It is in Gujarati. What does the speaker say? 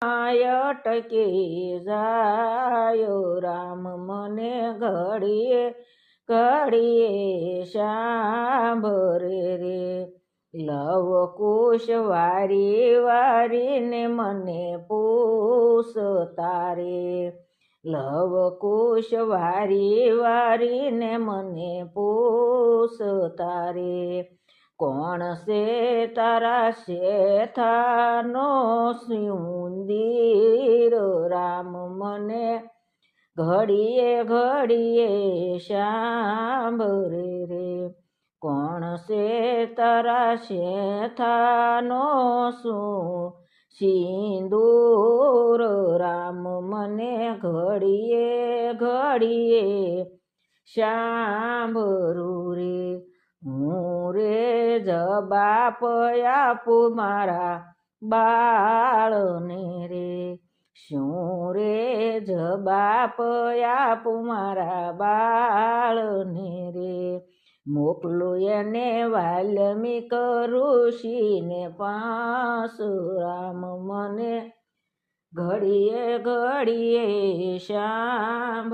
અટકી જાયો રામ મને ઘડીએ ઘડીએ સાંભરે રે લવ કુશ વારી વારીને મને પૂછતા રે લવ કુશ વારી વારીને મને પૂછતા રે કોણ છે તારા શેઠાનો સિંદીર રામ મને ઘડીએ ઘડીએ સાંભરે રે કોણ છે તારા શેઠાનો સિંદૂર રામ મને ઘડીએ ઘડીએ સાંભરું રે હું રે જવાબ આપું મારા બાળને રે શું રે જવાબ આપું મારા બાળને રે મોકલું એને વાલ્મીક ઋષિને પાસ રામ મને ઘડીએ ઘડીએ સાંભ